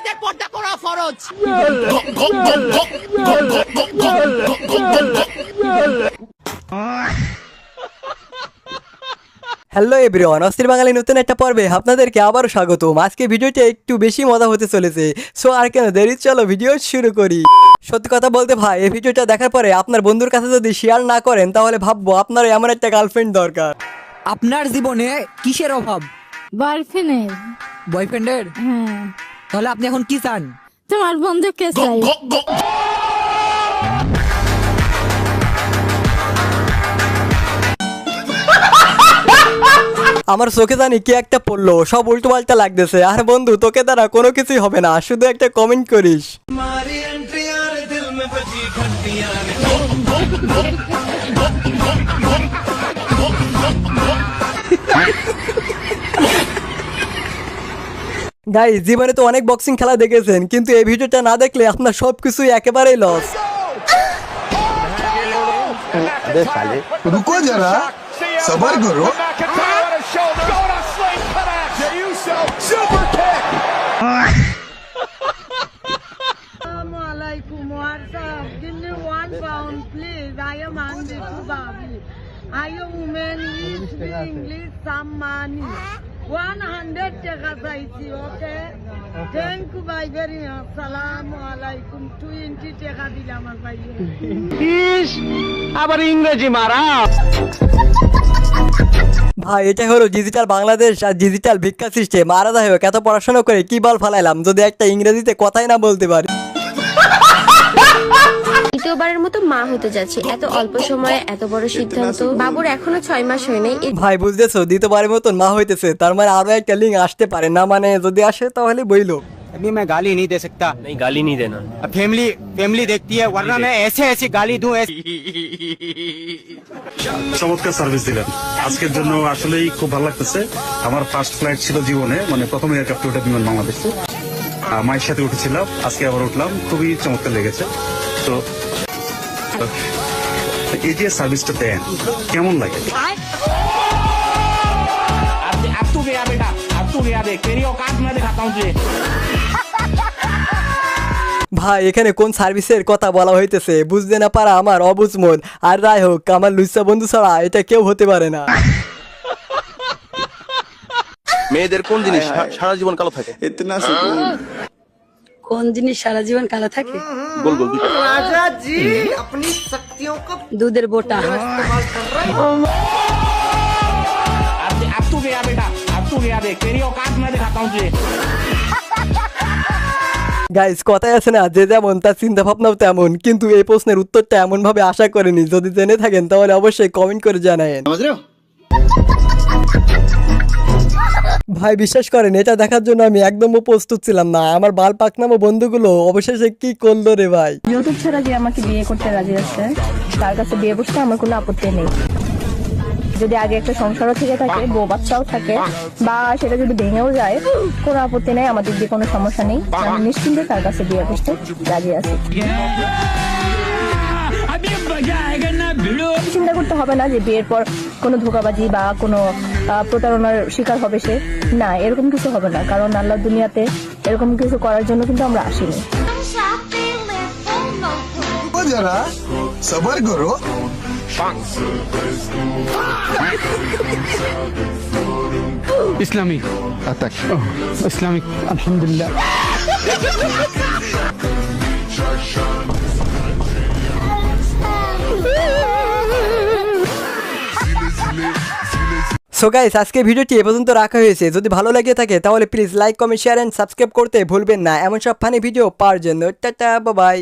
মেয়েদের পর্দা করা ফরজ। হ্যালো এভরিওয়ান, অস্থির বাঙালি নতুন একটা পর্বে আপনাদেরকে আবারও স্বাগতম। আজকে ভিডিওটা একটু বেশি মজা হতে চলেছে, সো আর কেন দেরি, চলো ভিডিও শুরু করি। সত্যি কথা বলতে ভাই, এই ভিডিওটা দেখার পরে আপনার বন্ধুর কাছে যদি শেয়ার না করেন তাহলে ভাববো আপনার এমন একটা গার্লফ্রেন্ড দরকার। আপনার জীবনে কিসের অভাব? বয়ফ্রেন্ডের। বয়ফ্রেন্ডের? হ্যাঁ। তাহলে আপনি এখন কি চান? তোমার বন্ধুকে চাই। আমার চোখে জানি কি একটা পড়লো, সব উল্টো পাল্টা লাগতেছে। আর বন্ধু, তোকে দ্বারা কোনো কিছুই হবে না, শুধু একটা কমেন্ট করিস। গাইস, জীবনে তো অনেক বক্সিং খেলা দেখেছেন, কিন্তু এই ভিডিওটা না দেখলে আপনার সবকিছুই একেবারেই লস। रुको जरा सबर करो। Assalamualaikum. What's up? Give me 1 pound, please. I am hungry to baby. I am woman. You speak English. Some money. 100 taka saisi. Okay. Thank you, bye very much. Assalamualaikum. 20 taka dilam bhai. আবার ইংরেজি মারা। ভাই, এটা হলো digital Bangladesh আর digital ভিক্ষা system. আলাদা হোক, এত পড়াশোনা করে কি বল ফালাইলাম যদি একটা ইংরেজিতে কথাই না বলতে পারি। দ্বিতীয়বারের মতো মা হতে যাচ্ছে, এত অল্প সময়ে এত বড় সিদ্ধান্ত। বাবুর এখনো 6 মাস হয় নাই। ভাই বুঝতেছো, দ্বিতীয়বারের মতন মা হইতেছে, তার মানে আরো একটা লিঙ্ক আসতে পারে না, মানে যদি আসে তাহলে বইলো। अभी मैं गाली नहीं दे सकता। नहीं, गाली नहीं देना। फैमिली देखती है, वरना मैं ऐसे गाली दूं। চমৎকার সার্ভিস দিলেন আজকের জন্য, আসলেই খুব ভালো লাগতেছে। আমার ফার্স্ট ফ্লাইট ছিল জীবনে, মানে প্রথম এয়ারক্রাফট ওটা বিমান বাংলাদেশে। মায়ের সাথে উঠেছিলাম, আজকে আবার উঠলাম, খুবই চমৎকার লেগেছে। তো এই যে সার্ভিসটা দেন কেমন লাগে? अब तू गया बेटा, अब तू गया, देख तेरी औकात मैं दिखाता हूँ तुझे। ভাই, এখানে কোন সার্ভিসের কথা বলা হইতেছে বুঝতে না পারা আমার অবুঝ মন। আর রায় হোক, আমার লুইসা বন্ধু ছাড়া এটা কেউ হতে পারে না। মেয়েদের কোন জিনিস সারা জীবন কালো থাকে? কোন জিনিস সারা জীবন কালো থাকে? গোল গোল দুটো। राजा जी अपनी शक्तियों का দুধের বোটা। इस्तेमाल कर रहे हैं। अब तू गया बेटा, अब तू गया, देख तेरी औकात मैं दिखाता हूँ तुझे। গাইস, কথাই আছে না, যে যেমন তার চিন্তা ভাবনাও তেমন। কিন্তু এই প্রশ্নের উত্তরটা এমন ভাবে আশা করেনি। যদি জেনে থাকেন তাহলে অবশ্যই কমেন্ট করে জানায়েন। ভাই বিশ্বাস করেন, এটা দেখার জন্য আমি একদমও প্রস্তুত ছিলাম না। আমার বাল পাকনামো বন্ধুগুলো অবশেষে কি করলো রে ভাই। যৌতুক ছাড়া যে আমাকে বিয়ে করতে রাজি আছে, তার কাছে বিয়ে বসতে আমার কোনো আপত্তি নেই। যদি আগে একটা সংসারও থেকে থাকে, বউ বাচ্চাও থাকে, বা সেটা যদি ভেঙেও যায়, কোনো আপত্তি নেই, আমাদের দিয়ে কোনো সমস্যা নেই। আমি নিশ্চিন্তে তার কাছে বিয়ে বসতে রাজি আছি। চিন্তা করতে হবে না যে বিয়ের পর কোনো ধোঁকাবাজি বা কোনো প্রতারণার শিকার হবে সে। না, এরকম কিছু হবে না, কারণ আল্লাহ দুনিয়াতে এরকম কিছু করার জন্য কিন্তু আমরা আসিনি। रुको जरा सबर करो। इस्लामिक इस्लामिक अल्हम्दुलिल्लाह। সো গাইস, আজকে ভিডিওটি এ পর্যন্ত রাখা হয়েছে। যদি ভালো লেগে থাকে তাহলে please like, comment, share and subscribe করতে ভুলবেন না এমন সব ফানি ভিডিও পাওয়ার জন্য। Tata, bye by.